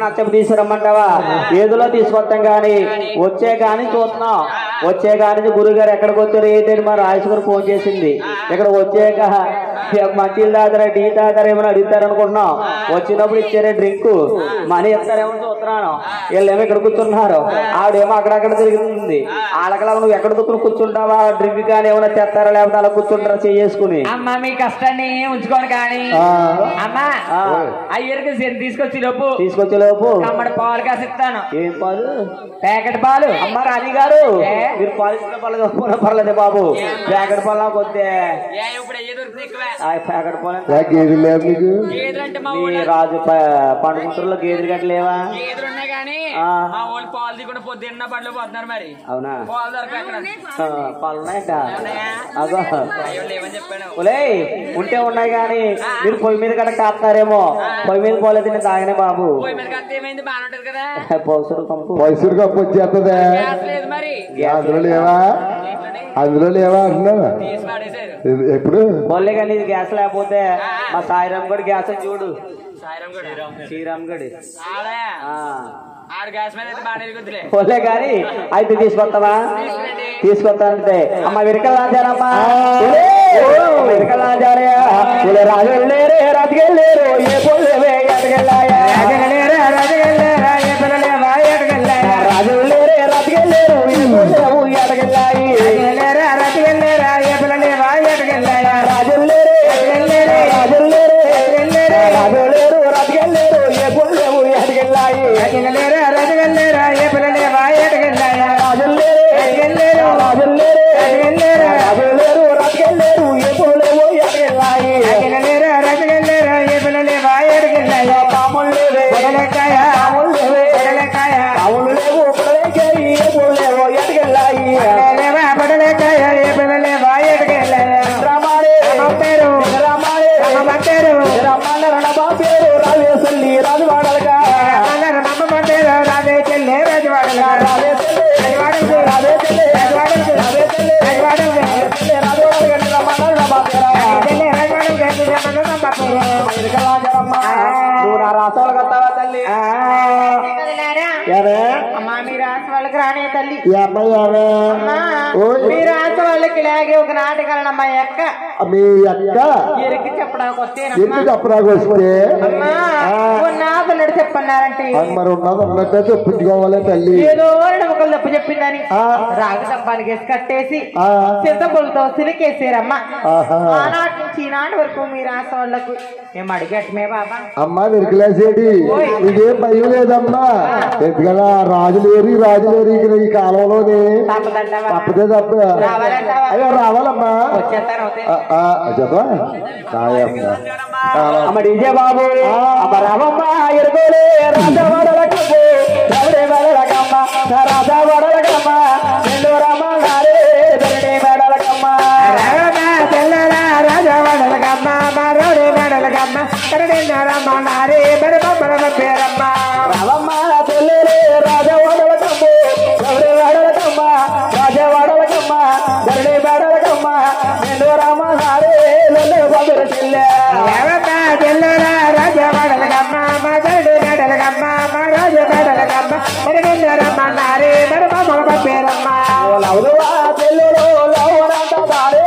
నచ్చపు తీసుకురమ్మంటావా? ఏదులో తీసుకొస్తాం గాని వచ్చే గాని చూస్తున్నాం. వచ్చే గాని గురుగారు ఎక్కడికి వచ్చారు ఏంటంటే మా రాజేశ్వరి ఫోన్ చేసింది. ఇక్కడ వచ్చాక మంచిలు తాగుతారా టీ తాగుతారా ఏమైనా అడుగుతారనుకుంటున్నాం. వచ్చినప్పుడు ఇచ్చారే డ్రింక్ మనీ ఇస్తారేమో చూస్తున్నాను. వీళ్ళేమో ఇక్కడ కూర్చున్నారు, ఆవిడేమో అక్కడక్కడ తిరుగుతుంది. వాళ్ళకలా నువ్వు ఎక్కడ దుక్కుని కూర్చుంటావా? డ్రింక్ కానీ ఏమైనా తెస్తారా లేకపోతే అలా కూర్చుంటారా చేసుకుని? అమ్మా మీ కష్టాన్ని ఉంచుకోను కానీ అమ్మా అయ్యరికి తీసుకొచ్చి లోపు అమ్మడి పాలు కాసిస్తాను. ఏం పాలు? ప్యాకెట్ పాలు. అమ్మ రాణి గారు మీరు పాలు ఇచ్చిన పర్లేదు బాబు. ప్యాకెట్ పాలు నాకు వద్దే. ప్యాకెట్ పాలు రాజు పండుకుంటారులో గేదెలు గట్ట లేవా? గేదెలు ఉన్నాయి కానీ మా వాళ్ళు పాలు దిగుండా పొద్దున్న బండ్లు పోతున్నారు. మరి అవునా? పాలు దొరక పాలు ఉన్నాయంట. ఒలే ఉంటే ఉన్నాయి కానీ మీరు పొయ్యి మీద కనుక కాస్తారేమో. పొయ్యి మీద పోలేదు నేను తాగనే బాబు. పైసలు కప్పు వచ్చేస్తుందా? అందులో లేవా అంటున్నా. ఎప్పుడు పోలే కానీ ఇది గ్యాస్ లేకపోతే మా సాయిరామ్ గడి గ్యాస్ చూడు. శ్రీరామ్ గడి పోలే కానీ అయితే తీసుకొస్తావా? తీసుకొస్తానంటే అమ్మ విరకలాచారమ్మా విరకలాచారే రాజు వెళ్ళేరే రాజుకెళ్ళేరు ఏ పోలేవే ఎటకెళ్ళాయా రాజు వెళ్ళేరే రాజుకెళ్ళేరు ఏ పోలేవు ఎటకెళ్ళాయి రాజుకెళ్ళేరా ఏ పిల్లలేవా ఎటకెళ్ళాయా రాజులేరు రాజులేరు రాజులేరు రాజుకెళ్ళేరు ఏ పోలేవు ఎటకెళ్ళాయి రాజులేరా రాజుకెళ్ళేరా ఏ పిల్లలేవా ఎటకెళ్ళాయా రాజులేరు రాజులేరు రాజులేరు రాజులేరు రాజుకెళ్ళేరు ఏ పోలేవు ఎటకెళ్ళాయి రాజులేరా రాజుకెళ్ళేరా ఏ పిల్లలేవా ఎటకెళ్ళాయా పాములేవే పొడలేకాయ పాములేవే పొడలేకాయ పాములు లేవు పొడలేకాయ ఏ పోలేవు ఎటకెళ్ళాయి లేవా పొడలేకాయ ఏ పిల్లలేవా ఎటకెళ్ళాయా రామారే రామారు రామారే రామారు రామాల రణబాపేరు రావేసల్లి రాజవాడలగా రమ్మ పంటేరు రావే చెల్లె రాజవాడలగా రావే చెల్లె రాజవాడలు రావే చెల్లె రాజవాడలు రావే చెల్లె రాజవాడలు రాజవాడలు గంట రమ్మ రణబాపేరా చెల్లె రాజవాడలు గంట రమ్మ రణబాపేరా ఇరకలాజరమ్మ నువ్వు నా రాసాలు కట్టావా తల్లి? అమ్మా మీ రాసి వాళ్ళకి రానే తల్లి. మీ రాసి వాళ్ళకి ఇలాగే ఒక నాటకాలమ్మా ఎక్క మీ అక్క ఎరికి చెప్పడానికి వస్తే చెప్పడానికి వస్తే నాథనుడు చెప్పన్నారంటే మరి ఉన్నది ఉన్నట్టే చెప్పించుకోవాలి తల్లి. ఏదో ఒకళ్ళు తప్పు చెప్పిందని రాగి డబ్బానికి వేసి కట్టేసి చింతపులతో సిలికేసారమ్మా. ఆనాటి నుంచి ఈనాటి వరకు మీ రాసి వాళ్ళకు మేము అడిగట్టమే బాబా. అమ్మా నిరకలేసేటి ఇదేం భయం లేదమ్మా. ఎందుకన్నా రాజులేరు రాజులేరు ఈ కాలంలోనే తప్పదే తప్ప. అయ్యో రావాలమ్మా చెప్పా అమ్మ డీజే బాబు అమ్మ రామమ్మ ఎరుగోలే రాజవాడలకమ్మ రవడే మెడలకమ్మ రాజవాడలకమ్మ రెండు రమ్మన్నారే ధరణి మెడలకమ్మ రాజవాడలకమ్మ రవడే మెడలకమ్మ ధరణి రమ్మన్నారే బెడబొమ్మల పేరమ్మ రామమ్మ తెల్లరే రాజవాడలకమ్మ రవడే మెడలకమ్మ రాజవాడలకమ్మ ధరణి మెడలకమ్మ రెండు రమ్మన్నారే రెండు బొమ్మల చెల్లె చెల్లెరా రాజవాడలకమ్మ మగడు నడలకమ్మ రాజు నడలకమ్మ మరమన్నారే మరమమ్మ పేరమ్మ లౌరువా తెల్లుడు లౌరంత దారే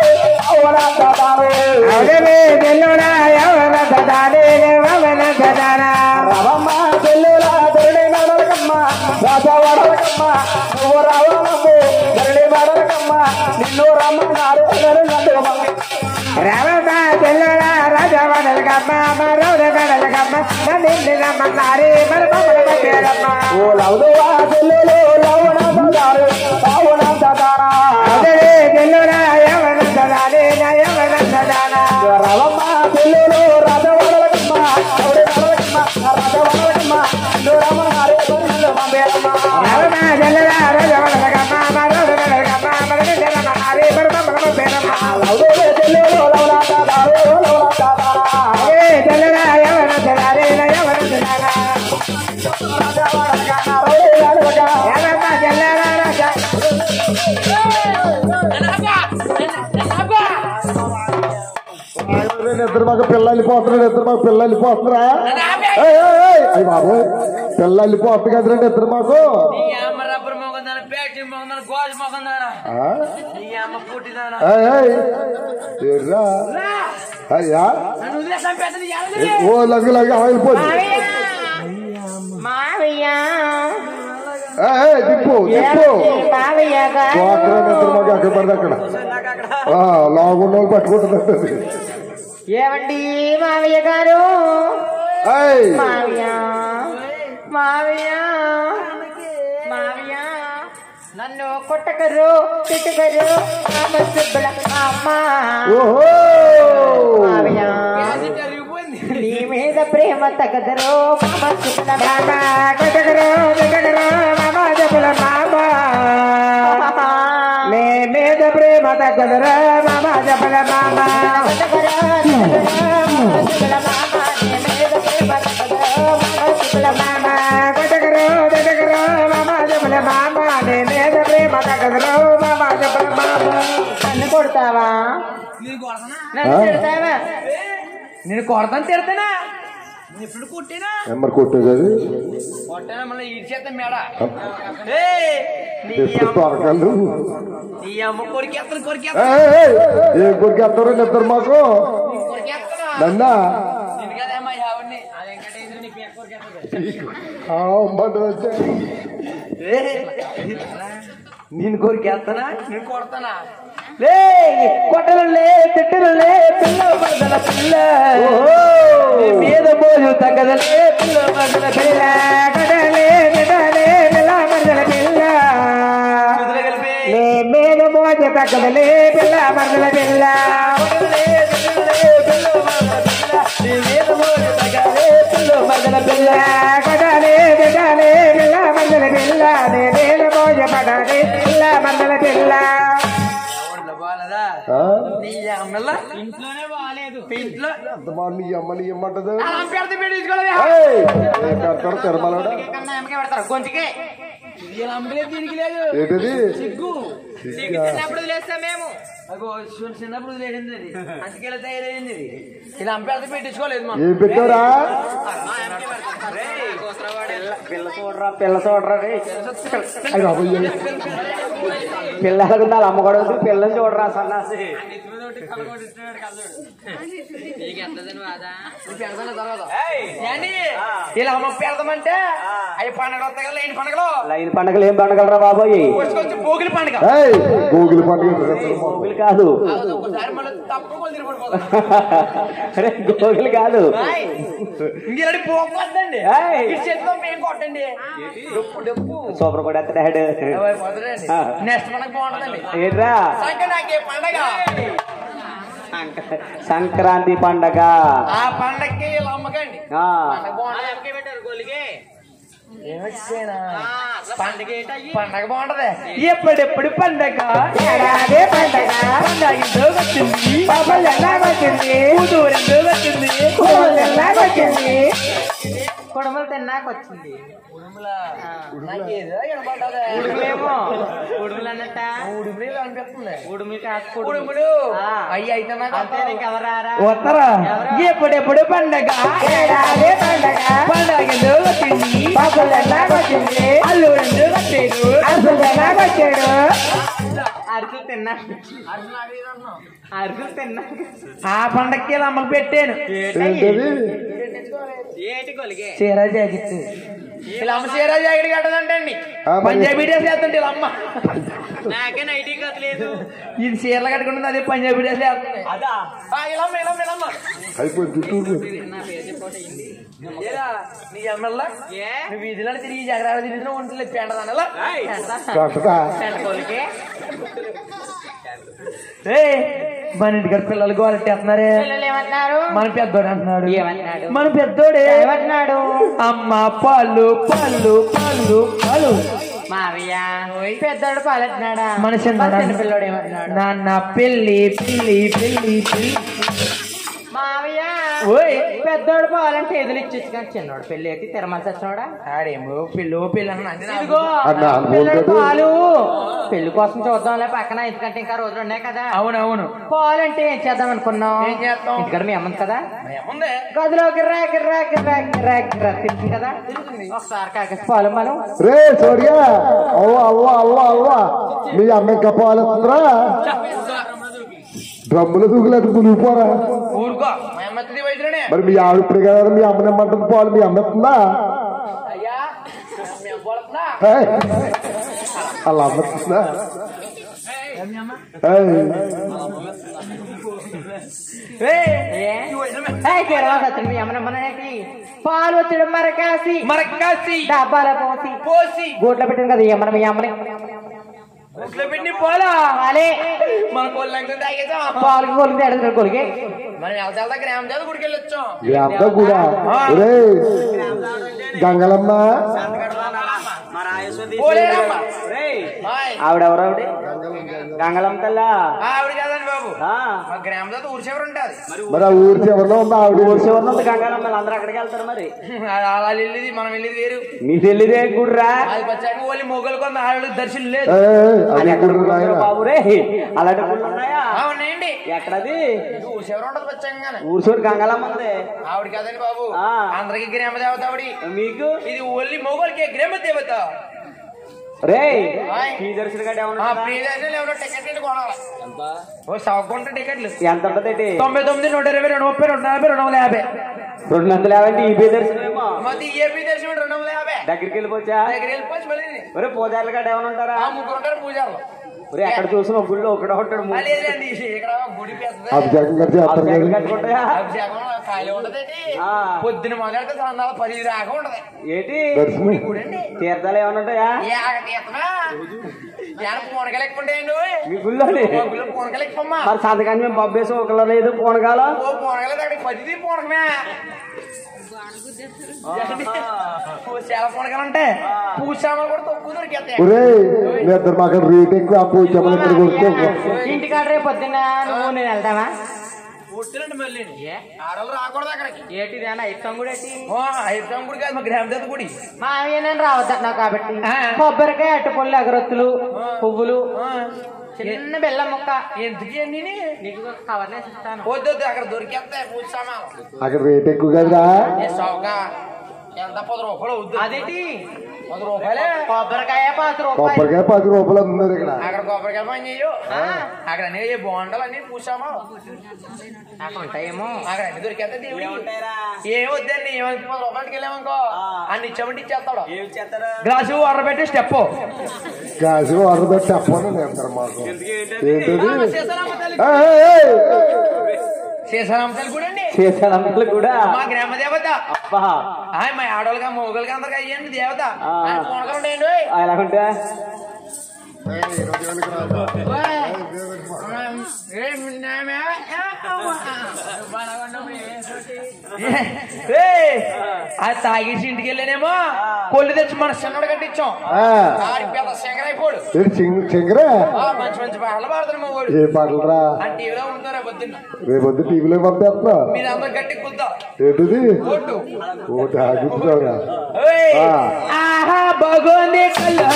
అవరంత దారే అవరే తెల్లుడా ఎవరంత దారే వవనంత దారా రవమ్మ తెల్లుడా దొరడే నడలకమ్మ రాజా వడలకమ్మ నువ్వు రావాలమ్ము ధరణి వడలకమ్మ నిన్ను రమ్మన్నారు రావమ్మ చెల్లెలా రాజా వడలకమ్మ మరొక వడలకమ్మ నిన్ను రమ్మన్నారే మరి మమ్మల్ని పేరమ్మ ఓ లవదువా చెల్లెలు లవణదారు పావునందారా అదే చెల్లురా యవనందారే యవనందారా రావమ్మ చెల్లెలు రాజా వడలకమ్మ రాజా వడలకమ్మ నిన్ను రమ్మన్నారే రావమ్మ చెల్లెలా రాజా వడలకమ్మ మరొక వడలకమ్మ నిన్ను రమ్మన్నారే మరి మమ్మల్ని పేరమ్మ లవదువా చెల్లెలు లవణదారు అదే చెల్లురా యవనందారే యవనందారా ఇద్దరు మాకు పిల్లలు వెళ్ళిపోతున్నారు ఇద్దరు మాకు పిల్లలు వెళ్ళిపోతున్నారా అయ్యి బాబు పిల్లలు వెళ్ళిపోతుంది కదండి ఇద్దరు మాకు అయ్యా ఓ లగ్గు లగ్గు వెళ్ళిపోతుంది దిప్పు దిప్పు ఇద్దరు మాకు అక్కడ పడితే అక్కడ లాగున్న వాళ్ళు పట్టుకుంటున్నారు ఏమండి మావయ్య గారు మావయ్య మావయ్య మావయ్య నన్ను కొట్టకరు తిట్టకరు మావయ్య నీ మీద ప్రేమ తగదరు కొట్టకరు తిట్టకరు నీ మీద ప్రేమ తగ్గదరా మామా చెప్పల మామా కొట్టకరు తిట్టకరు మామా చెప్పల మామా నీ మీద ప్రేమ తగ్గదరు మామా చెప్పల మామా నన్ను కొడతావా నన్ను తిడతావా నేను కొడతాను తిడతానా ఎప్పుడు కొట్టినా మరి కొట్టేది అది కొట్టానా మళ్ళీ ఈ చేత మేడ తొరకలు నీ అమ్మ కొరికేస్తాను ఏం కొరికేస్తారు ఇద్దరు మాకు నన్నా నేను కొరికేస్తానా నేను కొడతానా కొట్టలే తిట్టలే పిల్ల బద్దల పిల్ల మీద మోజు తగ్గదలే పిల్ల బద్దల పిల్ల కొట్టలే తిట్టలే పిల్ల బద్దల పిల్ల మీద మోజు తగ్గదలే పిల్ల బద్దల పిల్ల కొట్టలే తిట్టలే పిల్ల బద్దల పిల్ల మీద మోజు పడాలి పిల్ల బద్దల పిల్ల ఇంట్లోనే బాగాలేదు ఇంట్లో నీ అమ్మని ఇమ్మంటది పెడతారు కొంచెకే దీనికి లేదు ఏంటది చిన్నప్పుడు వదిలేస్తాం మేము చిన్నప్పుడు వదిలేసింది అది అందుకే తయారైంది ఇలా అంపేత పెట్టించుకోలేదు ఏం పెట్టారా పిల్ల చూడరా పిల్లలకు ఉండాలి అమ్మగొడవ పిల్లని చూడరా సన్నాసి ఇలా అమ్మ పెడదామంటే అవి పండుగ వస్తాయి కదా లైన్ పండుగలు లైన్ పండుగలు ఏం పండుగలరా బాబోయ్ భోగిలి పండుగ భోగిలి పండుగ భోగిలి కాదు అరే గోగులు కాదు ఇంకెలాంటి పోకండి చేతితో మేము కొట్టండి సూపర్ కూడా నెక్స్ట్ మనకు బాగుంటుందండి ఏంట్రా పండగ సంక్రాంతి పండగ ఆ పండగకి ఇలా అమ్మకండి పెట్టారు గోలికి పండగ బాగుంటది ఎప్పుడెప్పుడు పండగ ఏడాదే పండగ పండగ వచ్చింది పాపలు ఎలాగొచ్చింది కూతురు వచ్చింది కూతురు ఎలాగొచ్చింది కుడుములు తిన్నాకొచ్చింది ఉడుములేమో ఉడుములు అన్నట్ట ఉడుములు అనిపిస్తుంది ఉడుములు కాదు ఉడుముడు అయ్యి అయితే వస్తారా ఎప్పుడెప్పుడు పండగ ఏడాదే పండగ పండగ వచ్చింది పాపలు ఎలాగొచ్చింది అల్లుడు వచ్చాడు అసలు ఎలాగొచ్చాడు అరుకులు తిన్నా అరుకులు తిన్నా ఆ పండక్కి అమ్మలు పెట్టాను చీర జాకెట్ ఇలా అమ్మ చీర జాకెట్ కట్టదంటండి పంజాబీ డ్రెస్ వేస్తుంటే ఇలా అమ్మ నాకే నైటీ కట్టలేదు ఇది చీరలు కట్టుకుంటుంది అదే పంజాబీ డ్రెస్ వేస్తుంది అదా ఇలా ఇలా నీ అమ్మల్లా నువ్వు వీధిలో తిరిగి జగరాలు తిరిగి ఉంటుంది పెండదానలా మన ఇంటికాడ పిల్లలు గోలెట్టేస్తున్నారే మన పెద్దోడు అంటున్నాడు మన పెద్దోడే ఏమంటున్నాడు అమ్మ పాలు పాలు పాలు పాలు మావయ్య పెద్దోడు పాలు అంటున్నాడా మన చిన్న పిల్లోడు ఏమంటున్నాడు నాన్న పెళ్లి పిల్లి పిల్లి పిల్లి మావయ్య పెద్దోడు పాలంటే ఎదురు ఇచ్చేసి కానీ చిన్నోడు పెళ్లి అయితే తిరమల చచ్చినోడా ఆడేమో పిల్లి అన్నాడు పాలు పెళ్లి కోసం చూద్దాంలే పక్కన ఎందుకంటే ఇంకా రోజులు ఉన్నాయి కదా అవునవును పాలు అంటే ఏం చేద్దాం అనుకున్నాం ఏం చేస్తాం ఇక్కడ మీ అమ్మంది కదా గదిలోకి తిరిగి కదా ఒకసారి కాకేసి పాలు మనం రే చోడిగా అవ్వ అవ్వ అవ్వ అవ్వ మీ అమ్మ ఇంకా పాలు వస్తుందిరా డ్రమ్ములు దూకులేదు పులిపోరా మరి మీ ఆవిడ ఇప్పుడు కదా మీ అమ్మని అమ్మంటుంది పాలు మీ అమ్మ ఎత్తుందా అలా అమ్మ పాలు వచ్చడం మరకాసి డబ్బాల పోసి గోట్లో పెట్టింది కదా ఏమన్నా మీ అమ్మని పెట్టి పోలా మన కొల్లంగా తాగేసాం పాలకి కొలికి తేడా కొలికి మనం వెళ్తా గ్రామ దేవత గుడికి వెళ్ళొచ్చాం కూడా గంగలమ్మ ఆవిడెవరు ఆవిడ గంగలమ్మ తల్లా ఆవిడ కదండి బాబు మా గ్రామ దేవత ఊరి చివరి ఉంటుంది మరి ఆ ఊరి చివరిలో ఉంది ఆవిడ ఊరి చివరిలో ఉంది గంగలమ్మ అందరూ అక్కడికి వెళ్తారు మరి అలా వెళ్ళేది మనం వెళ్ళేది వేరు మీరు వెళ్ళేదే గుడ్రా అది వచ్చాక ఓన్లీ మొగలు కొంత ఆవిడ దర్శనం లేదు బాబు రే అలాంటి గుళ్ళు ఉన్నాయా ఉన్నాయండి ఎక్కడది ఊరి చివరి ఉంటుంది వచ్చాక ఊరి చివరి గంగలమ్మ ఉంది ఆవిడ కదండి బాబు అందరికి గ్రామ దేవత ఆవిడ మీకు ఇది ఓన్లీ మొగలకి గ్రామ దేవత రే ప్రియదర్శన టికెట్ కొనాలి సవకుంటే టికెట్లు ఎంత ఉంటుంది 99 120 230 240 250 250 ఈ ప్రియదర్శనం ఏ ప్రియదర్శనం 250 దగ్గరికి వెళ్ళిపోవచ్చా దగ్గరికి వెళ్ళిపోవచ్చు మళ్ళీ ఒరే పూజారులు గడ్డ ఏమైనా ఉంటారా ముగ్గురు ఉంటారు పూజారులు ఒరే ఎక్కడ చూసిన గుళ్ళో ఒకటే ఉంటాడు పొద్దున మొదలెడితే సందాలు 10 దాకా ఉంటది ఏంటి తీర్థాలు ఏమైనా ఉంటాయా పూనకాలు ఎక్కువ ఉంటాయండి మీ గుళ్ళోని పూనకాలు ఎక్కువమ్మా మరి సంతకాన్ని మేము పబ్బేసి ఒకళ్ళు లేదు పూనకాలు పూనకాలు 10 పూనకమే చాలా పూనకాలు ఉంటాయి పూజ సామాన్లు కూడా తక్కువ దొరికేస్తాయి ఇంటికాడ రేపు పొద్దున్న నువ్వు నేను వెళ్తావా మళ్ళీ ఆడవాళ్ళు రాకూడదు అక్కడికి ఏంటిది అన్న ఐప్తం గుడి ఐప్తం గుడి కాదు మా గ్రామ దేవత గుడి మా నేను రావద్దన్నావు కాబట్టి కొబ్బరికాయ అట్టుపళ్ళు అగరొత్తులు పువ్వులు చిన్న బెల్లం ముక్క ఎందుకు నీకు కవర్ ఇస్తాను వద్దు అక్కడ దొరికేస్తాయి పూజ సామాన్లు అక్కడ రేట్ ఎక్కువ కదరా ఎంత 10 రూపాయలు అవుతుంది అదేంటి 10 రూపాయలే కొబ్బరికాయ 10 రూపాయలు కొబ్బరికాయ 10 రూపాయలు అమ్ముతున్నారు ఇక్కడ అక్కడ కొబ్బరికాయ పని చెయ్యు అక్కడ అన్ని బాగుండాలి అన్ని పూసామా అక్కడ ఉంటాయేమో అక్కడ అన్ని దొరికేస్తే ఏం వద్దండి 10 రూపాయలకి వెళ్ళామనుకో అన్ని ఇచ్చామంటే ఇచ్చేస్తాడు గ్లాసు వాటర్ పెట్టి స్టెప్ గ్లాసు వాటర్ పెట్టి స్టెప్ అని మాకు శేషారాంశాలు కూడా అండి శేషారాంశాలు కూడా మా గ్రామ దేవత అబ్బా మా ఆడవాళ్ళగా మొగలుగా అందరికి అయ్యండి దేవత పూనకలు ఉంటాయండి అలాగుంటా అది తాగేసి ఇంటికి వెళ్ళానేమో కొల్లు తెచ్చి మన చిన్నడు కట్టించాం పెద్ద శంకర అయిపోడు మంచి మంచి పాటలు పాడతారు మా వాడు ఏ పాటలు రా టీవీలో ఉంటారు రేపొద్దు టీవీలో పంపేస్తా మీరు అందరు గట్టి కుద్దాం ఏంటిది ఓటు ఆగిపోతావురా ఆహా బాగోంది కళ్ళు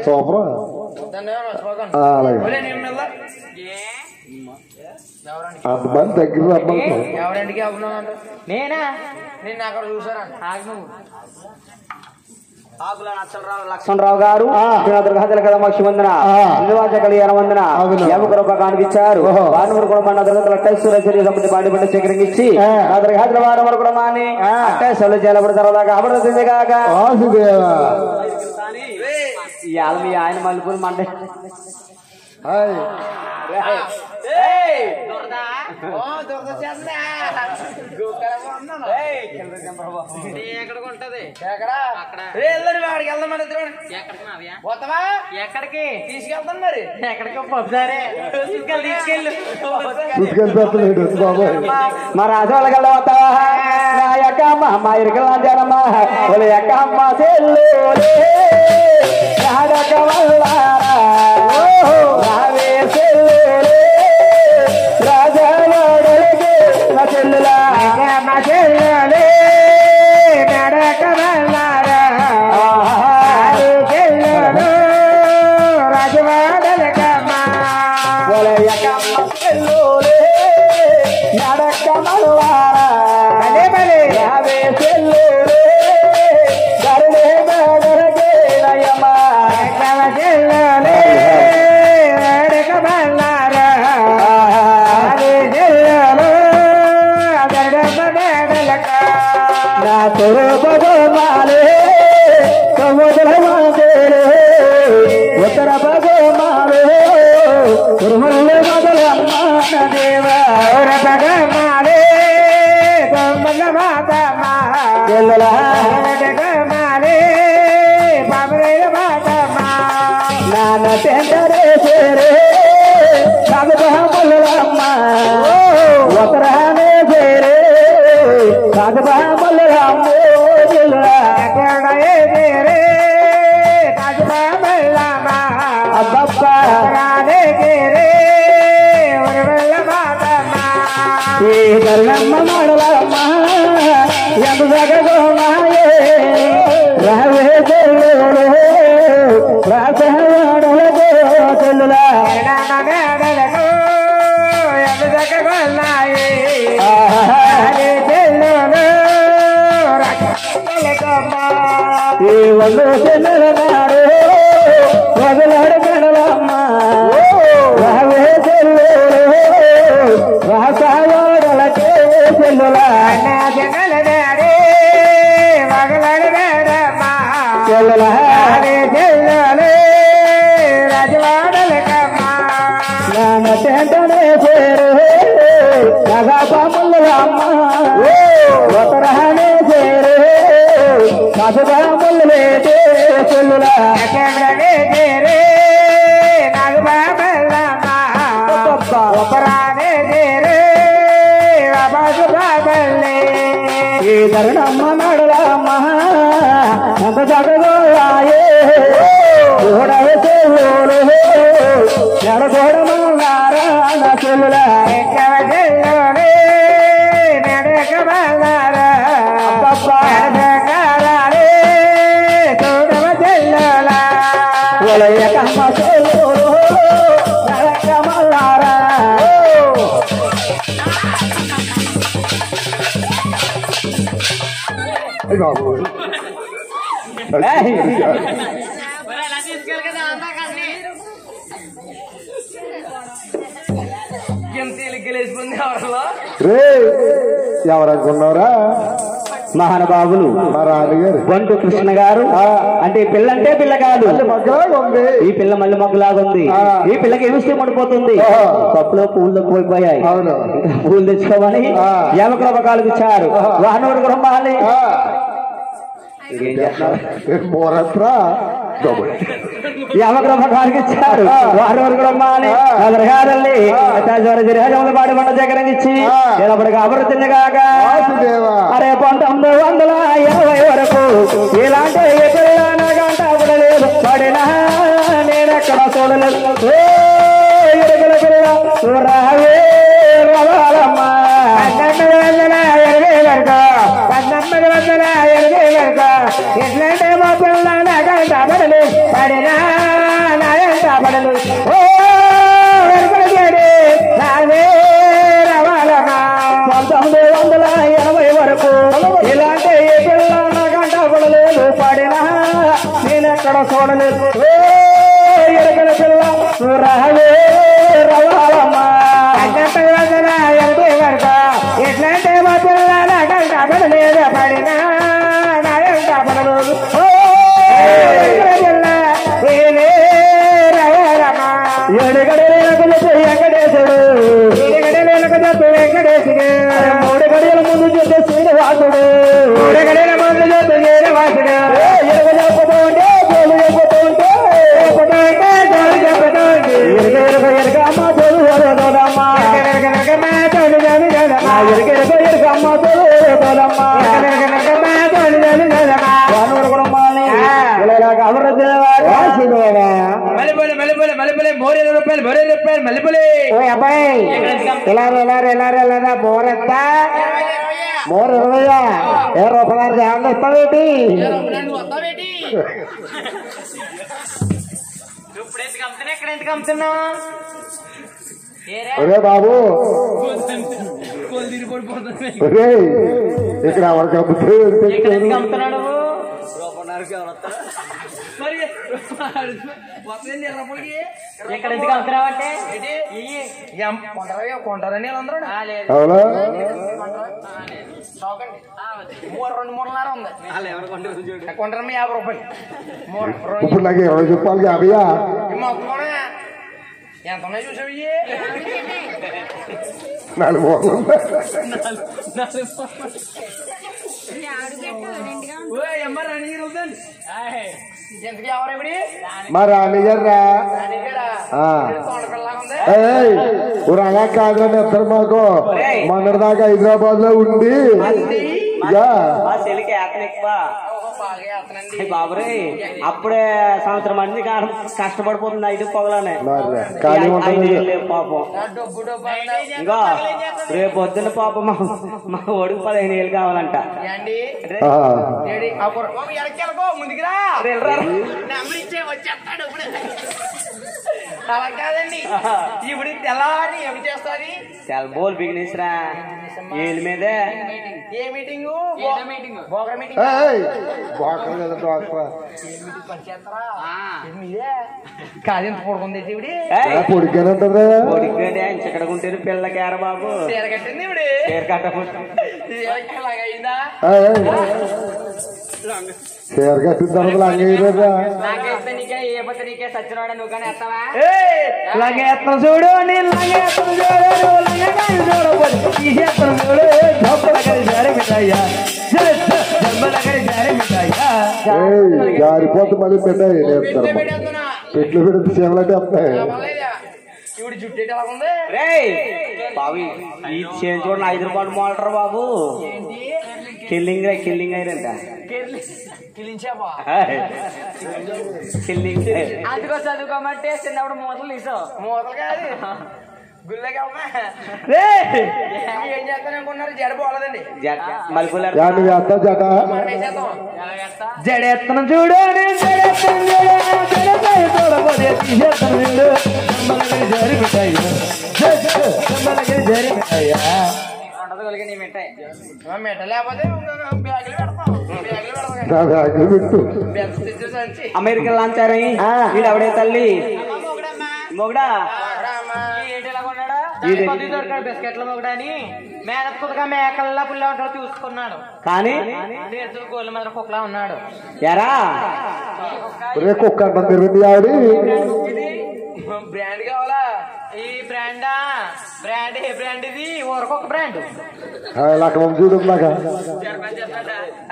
సూపర్ అలాగే అంతమంది దగ్గర రమ్మని ఎవరింటికి వెళ్తున్నావు నేనా నిన్న అక్కడ చూసాను ఆకుల లక్ష్మణరావు గారు దుర్గాదల కదా మక్షమందన నివాస కళ్యాణ వందన యమకృపకానికి ఇచ్చారు వానూరు కూడా మన దుర్గతుల అట్టేశ్వర సంపత్తి బాడిపండి స్వీకరించి ఆ దుర్గాదల వారం వరకు కూడా మాని అట్టేశ్వరులు చేలబడి తర్వాత అబడుతుంది కాక ఇవాళ మీ ఆయన మలుపులు మండే ఎక్కడికి తీసుకెళ్తాను మరి ఎక్కడికి సరే తీసుకెళ్ళు మా రాజోళ్ళ కల్లా వస్తావా నా యొక్క అమ్మ మా ఇరుకమ్మ వాళ్ళ యొక్క అమ్మ చెల్లు ఉత్తర భగమాలే భగమాలే నాన్న తెందరే సేరే సాగుబహములమ్మ ఉత్తరానే సేరే సాగుబహములమ్మ గల్లమ్మ మడలమ్మ ఎంతగోమాయే రావే చెల్లు రాసవాడలగో చెల్లులా ఈ వాళ్ళు చెల్లెలనాడు వదలాడు గడలమ్మ రావే చెల్లు రాసవాడలకే చెల్లులా చెల్లులా నాన్న టెంటనే చేరు నగపాములమ్మ ఉత్తరానే చేరు నగపాములు వేటే చెల్లులా ఉత్తరానే చేరు ఈ తరుణమ్మ నడలమ్మ ఎంత చక్కగోయే చూడవే చెల్లు నడగోడమన్నారా నా చెల్లులా కమ్మ చెల్లు నడకమల్లారా ఎవరనుకున్నారా మహానుభావులు మా రాజుగారు బంటు కృష్ణ గారు అంటే పిల్ల అంటే పిల్ల కాదు ఈ పిల్ల మళ్ళీ మగ్గులాగా ఉంది ఈ పిల్లకి ఏమిస్తే పడిపోతుంది పప్పులో పూలు పోయిపోయాయి పూలు తెచ్చుకోమని యమకృపకాలకు ఇచ్చారు వాహనోడు గ్రహాలి యమకృపకాలకు ఇచ్చారు వాహనోడు గ్రహాలి పాడి పంట సేకరించి నిలబడిగా అభివృద్ధిని కాక అరే 1920 వరకు ఇలాంటి గంట అవ్వలేదు పడినా నేనెక్కడ చూడలేదు రావే రవాలమ్మ 1920 వరకు ఎట్లంటే మా పిల్ల గంట పడలేదు పడినా పడలు ఓ వెనుకడి నాదే రవాలమా 1980 వరకు ఇలాంటి పిల్లల గంట పడలేదు పడినా నేనెక్కడ చూడలేదు ఎరగల పిల్ల రావే రవాలమ్మా అంటే వరకు ఎట్లాంటి మా పిల్లల గంట పడలేదు పడినా నా గంట పడలేదు వెంకటేశుడు వెంకటేశుడు 3 గడియల ముందు చూస్తే శ్రీనివాసుడు 3 గడియల ముందు చూస్తే శ్రీనివాసుడు చెప్పుతూ ఉంటే తోలు చెప్పుతూ ఉంటే తోలు చెప్పుతూ ఉంటే ఎరుకమ్మ తోలు తోలమ్మ తోలు ఎరుకమ్మ తోలు తోలమ్మ మోరెంతా మోర 20 రూపాయలు ఏమన్నా ఇస్తావేటి ఒరే బాబు ఇక్కడ ఎవరికి అమ్ముతున్నాడు ఎక్కడ ఎందుకు అమ్ముతున్నావంటే కొంటారని అందరూ అవునా 2-3 ఉంది కొంటారు 50 రూపాయలు ఇప్పుడు నాకు 20 చెప్పాలి 50 ఎంత ఉన్నాయి చూసావు 4 మూరలు మా రాణిగారా అలా కాదని ఇద్దరు మాకు మొన్నటిదాకా హైదరాబాద్ లో ఉండి బాబురే అప్పుడే సంవత్సరం మంది కష్టపడిపోతుంది 5 పొగలనే ఖాళీ ఉంటుంది పాపం ఇంకా రేపు పొద్దున్న పాపం మా ఓడికి 15,000 కావాలంట అలా కాదండి ఇప్పుడు తెల్లారి ఏమి చేస్తారు చాలా బోల్ బిగినెస్ రా ఏళ్ళ మీదే ఏ మీటింగ్ కాదంత పడుకుంది పొడికానంటారా పొడికండి ఆయన ఇక్కడ ఉంటే పిల్లకేర బాబు కట్టింది ఇప్పుడు చీర కట్టిన తర్వాత లంగయ్యరా నీకే సచ్చినోడా నువ్వు కానీ వస్తావా లంగేత్తం చూడు నేను లంగేత్తం చూడు జారిపోతే మళ్ళీ పెట్టాయి పెట్లు పెడితే చీరలంటే వస్తాయి ఇప్పుడు జుట్టు ఎలా ఉంది బాబు ఈ చేంజ్ చూడండి 5 రూపాయలు మోటార్ బాబు కిల్లింగ్ అయిరంట అందుకో చదువుకోమంటే చిన్నప్పుడు మూతలు తీసావు మూతలు కాదు గుళ్ళకి ఏం చేస్తాననుకున్నారు జడ పోలేదండి జడెత్తనం చూడు అమెరికన్ లాంచారని వీడు అవడే తల్లి మొగడా బిస్కెట్ల మొగడా అని మేనత్తుగా మేకల్లా పుల్ల ఉంటాడు చూసుకున్నాడు కానీ గోళ్ళ మీద కుక్కలా ఉన్నాడు ఎరా కుక్క ఆవిడ బ్రాండ్ కావాలా ఈ బ్రాండా బ్రాండ్ ఏ బ్రాండ్ ఇది ఊరకొక బ్రాండ్ చూడు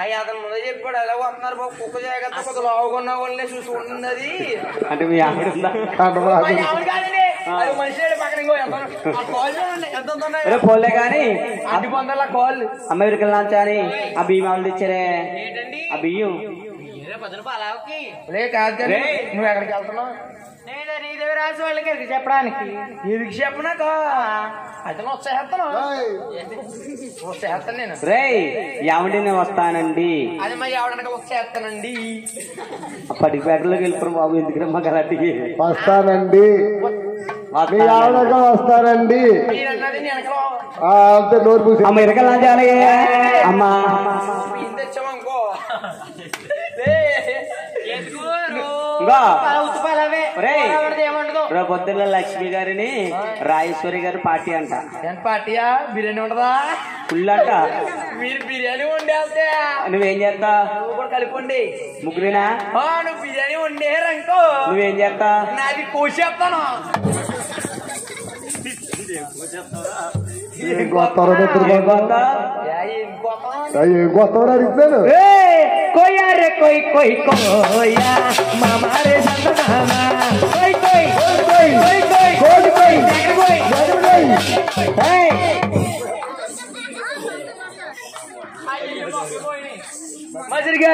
అయ్యి అతను ముందే చెప్పాడు ఎలా వస్తున్నారు బాబు కుక్క జాగ్రత్త కొద్ది లావుకున్న వాళ్ళే చూసుకుంటుంది అది అంటే మీ ఆవిడ పోలే గాని అది పొందాల కాల్ అమెరికన్ లాంచ్ అని ఆ బియ్యం వాళ్ళు తెచ్చారే ఆ బియ్యం కాదు నువ్వు ఎక్కడికి వెళ్తున్నావు నీదేవి రాసి వాళ్ళకి ఎదుగు చెప్పడానికి ఎదుగు చెప్పనాక అయితే వచ్చేస్తాను వచ్చేస్తాను నేను రే ఎవడి నేను వస్తానండి అది మరి ఎవడనక వచ్చేస్తానండి పడిపేటలోకి వెళ్ళిపోరు బాబు ఎందుకు మా గలాటికి వస్తానండి మీ ఆవిడగా వస్తానండి మీరన్నది నేను అంతే నోరు పూసి అమ్మ ఇరకలా చేయాలి అమ్మా తెచ్చామనుకో రేపు పొద్దున్న లక్ష్మి గారిని రాజేశ్వరి గారి పార్టీ అంట ఎంత పార్టీయా బిర్యానీ ఉండదా ఫుల్ అంట మీరు బిర్యానీ వండేస్తే నువ్వేం చేస్తా నువ్వు కూడా కలిపండి ముగ్గురేనా నువ్వు బిర్యానీ వండేరనుకో నువ్వేం చేస్తా నాది కోసేస్తాను ఏం కొత్తారో ఏం కొత్తారో అడుగుతాను कोया रे कोई कोई कोया मामा रे संगनामा कोई कोई कोई कोई कोई कोई कोई कोई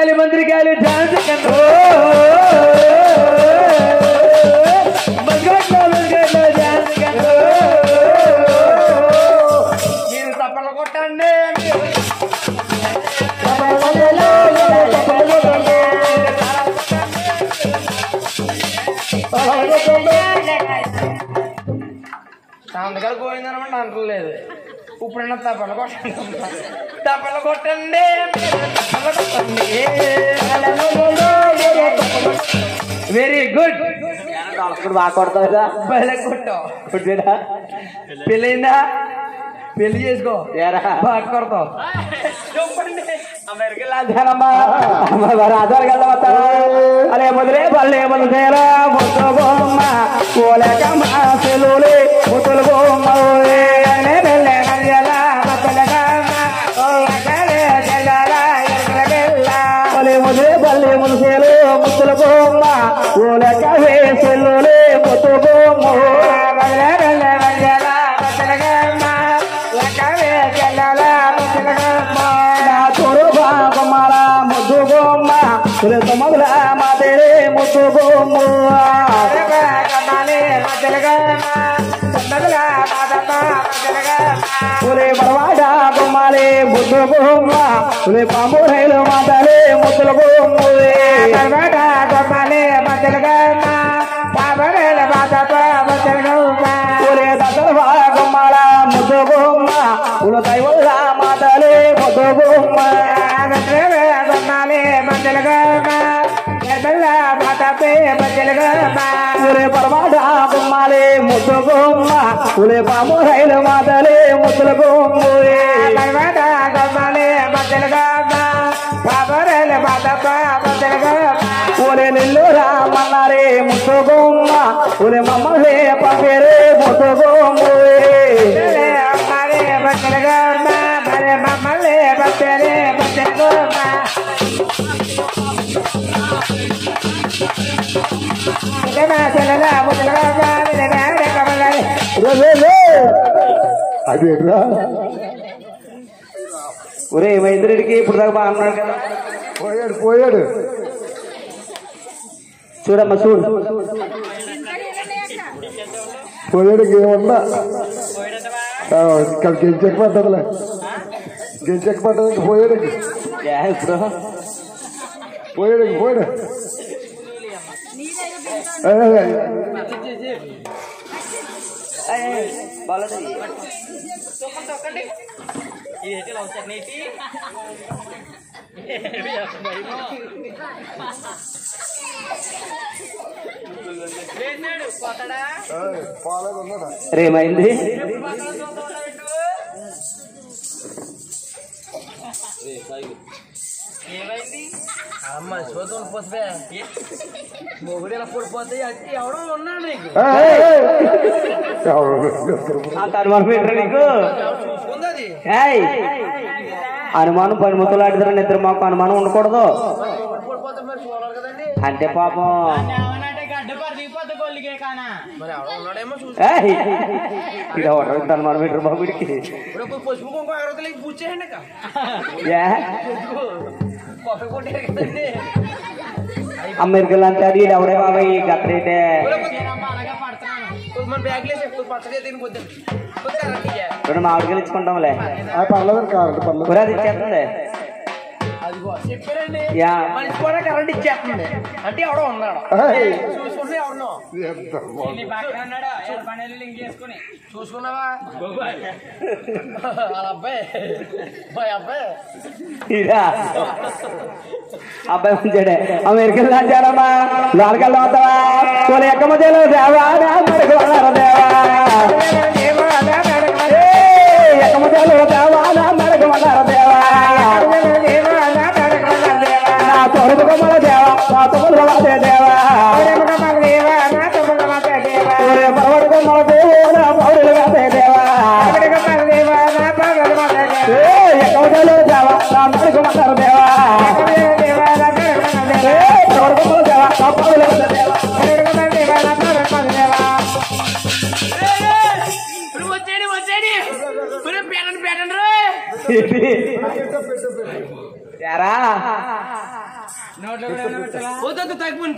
हे मंत्री गाली डांस करो मगटलो डांस करो మీరు తప్పలు కొట్టండి అందుకని పోయిందనమాట అంటలేదు ఇప్పుడన్నా తప్పలు కొట్టండి తప్పలు కొట్టండి వెరీ గుడ్ బాగా కొడతావుగా బయట కొట్టావు కొట్టాడా పెళ్ళయిందా పెళ్లి చేసుకో బాగా కొడతావు చెప్పండి అరే ముదిరే పల్లె ముదిరేరా ముద్దు బొమ్మ కోలేక మాసెలులే ముద్దులు బొమ్మ ముదిరే పల్లె ముదిసేలు ముద్దుల బొమ్మ కోలేక వేసెలులే ముద్దు బొమ్మ ముద్దు బొమ్మ మొదల మాదేరే ముద్దు బొమ్మ బడవాడ బొమ్మలే ముద్దు బొమ్మ పాము రైలు మాదలే ముద్దుల బొమ్మ బొమ్మలే మద్దలుగా దసరా బొమ్మల ముద్దు బొమ్మ దైవల్ల మాదలే ముద్దు బొమ్మ పరవాడ బొమ్మలే ముద్దు బొమ్మ పాము రైలు మాదలే ముద్దుల బొమ్మ నిల్లు రామన్నారే ముద్దు బొమ్మ మమ్మల్ని పంపేరే ముద్దు బొమ్మ మమ్మల్ని పంపేరే అదేట్రా ఒరే మైంద్రుడికి ఇప్పుడు దాకా బాగా అన్నాడు కదా పోయాడు పోయాడు చూడమ్మా చూడు పోయాడు ఏమన్నా ఇక్కడ గెంచెక్క పడ్డదిలే గెంచెక్క పడ్డది ఇంక పోయాడు ఇప్పుడు పోయాడు పోయాడు రేమైంది అమ్మ చూద్దాం పోతే మొగుడు ఎలా పడిపోతే ఎవడో ఉన్నాడు నీకు అనుమానం ఏంట్రా నీకు చూసుకుంది అనుమానం పనిముతలాడిద్దరు నిద్ర మాకు అనుమానం ఉండకూడదు పడిపోతే మరి చూడాలి కదండి అంటే పాపం మరి ఎవడో ఉన్నాడేమో చూసి ఇది అనుమానం ఏంటారు బాబుడికి ఇప్పుడు పసుపు కుంకుమ అగరవతలకి పూజ చేయండి కాఫీ కొట్టారు కదండి అమెరికల్ అంటే అది ఎవడే బాబాయ్ గట్రేటే రెండు మామిడికాయలు ఇచ్చుకుంటాంలే పర్లేదు పర్లేదు ఒరే అది ఇచ్చేస్తుంది యా కరెంట్ ఇచ్చేస్తుంది అంటే ఎవడో ఉన్నాడు చూసుకుంటే ఎవడో చూసుకున్నావా అబ్బాయి అబ్బాయి అబ్బాయి ఉంచాడే అమెరికన్ రాజ్యాలమ్మా లోనకల్లా అవుతావా తోలి ఎక్క మధ్యలో దేవా ఎక్క మధ్యలో దేవా నడకమన్నారు దేవా నా తొడుగు కొమ్మల దేవా నా తొమ్మిది మాతే దేవా పరవడు కొమ్మల దేవో నా పౌరులు మాతే దేవా ఎక్క మధ్యలో దేవా నా నడకమన్నారు దేవా పరవడు కొమ్మల దేవా నా పౌరులు మాతే దేవా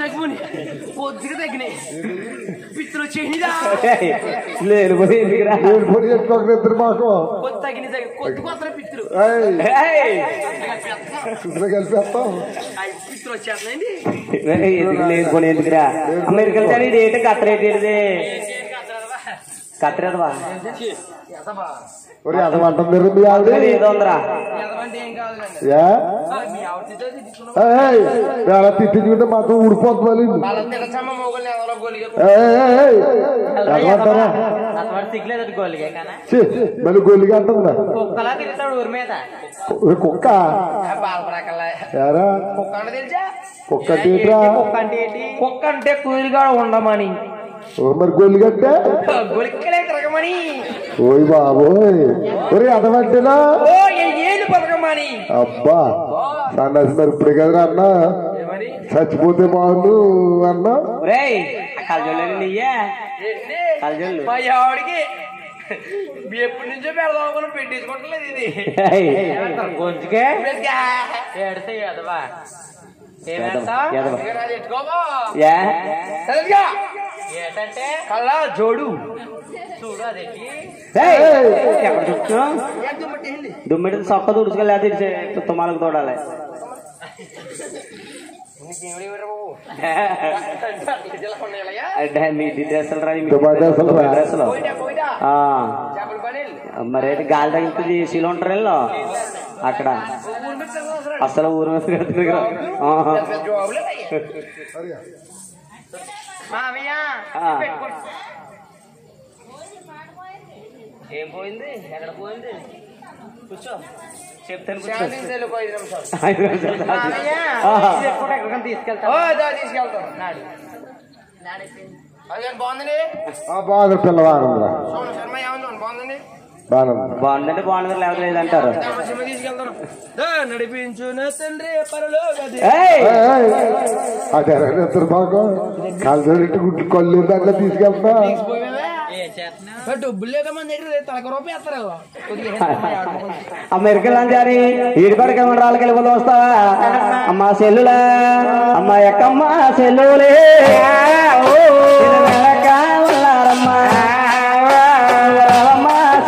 తగ్గుని పొద్దుగా తగ్గినాయి పిత్తులు వచ్చేదా లేదు ఇద్దరు మాకు కొద్ది తగ్గినాయి కొద్ది కొత్త పిత్తులు కలిపేస్తాం పిత్తులు వచ్చేస్తున్నాయండి లేదు కొని ఎందుకురా అమెరికన్ సరే ఏంటి కత్రేట్ ఏంటిది కత్రేదవా అదమంటుంది మీ ఆవిడ ఏదో ఉందిరా అలా తిట్టించుకుంటే మాకు ఊడిపోతుంది మళ్ళీ గొల్లిగా అంటుందా కుక్క కుక్క కుక్క అంటే కూలిగా ఉండమని మరి గొల్లిగట్టే గొలిక్కలే తిరగమని ఓయ్ బాబోయ్ ఒరే అదమంటేనా ఏళ్ళు బతకమని అబ్బా సన్నాసి మరి ఇప్పుడే కదరా అన్నా చచ్చిపోతే బాగుండు అన్నా మా ఆవిడికి ఎప్పటి నుంచో పెడదాం పెట్టించుకోవట్లేదు ఇది గొంతుకే ఏంటంటే కల్లా జోడు చూడు అదే ఎక్కడ చూస్తు దుమ్మిడి సొక్క తుడుచుకెళ్ళి తుమ్మలకు తోడాలి మరి గాలి తగ్గుతుంది ఏసీలో ఉంటారు వీళ్ళు అక్కడ అసలు ఊరు ఏం పోయింది ఎక్కడ పోయింది కూర్చో చెప్తాను బాగా పిల్లవాడు బాగుందంటే బాగుంది లేకపోతే లేదంటారు నడిపించు తండ్రి అదే ఇద్దరు బాగా కాలు గుడ్డు కొల్లు దాంట్లో తీసుకెళ్తా డబ్బులు లేదా మన దగ్గర తలక రూపాయి వేస్తారు అమెరికన్ అని ఈడిపడికి రాళ్ళకి వెళ్ళిపోతూ వస్తావా అమ్మా సెల్లులా అమ్మా ఎక్కమ్మా సెల్లులే ఉన్నారమ్మా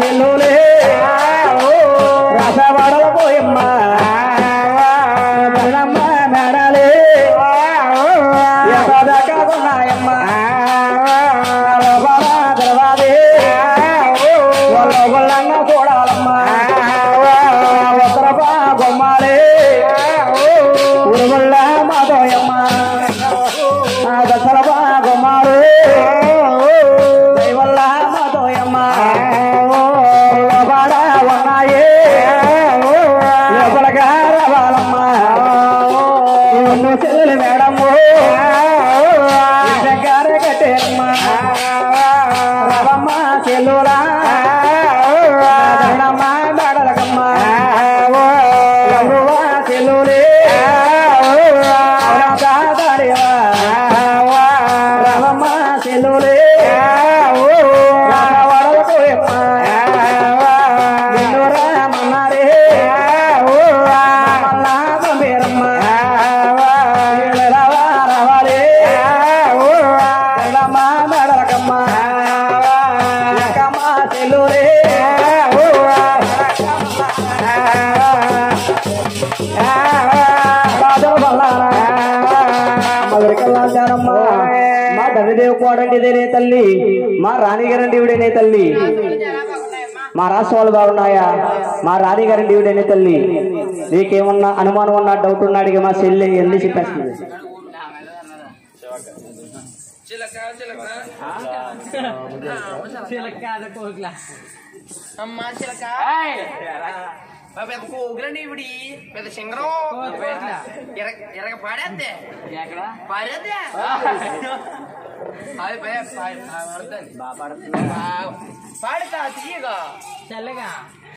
సెల్లులే రసవాడల పోయమ్మా మేడాలే ఉన్నాయమ్మా గొల్లంగా చూడాలమ్మా ఉత్తరపా బొమ్మాలే ఉరుగుళ్ళ మాధోయమ్మ దసరపా బొమ్మాలే కోడండిదేనే తల్లి, మా రాణిగారండి ఈవిడేనే తల్లి. మా రాష్ట్రాలు బాగున్నాయా? మా రాణిగారండి ఈవిడేనే తల్లి. నీకేమన్నా అనుమానం ఉన్నా డౌట్ ఉన్నాడిగా మా చెల్లి ఎన్ని చెప్పేస్తుంది. అమ్మా చిలక పెద్ద కోగులండి ఇవిడి పెద్ద సింగరం ఎరగ పాడేద్దే పాడేద్దే పాడుతా తీయగా చల్లగా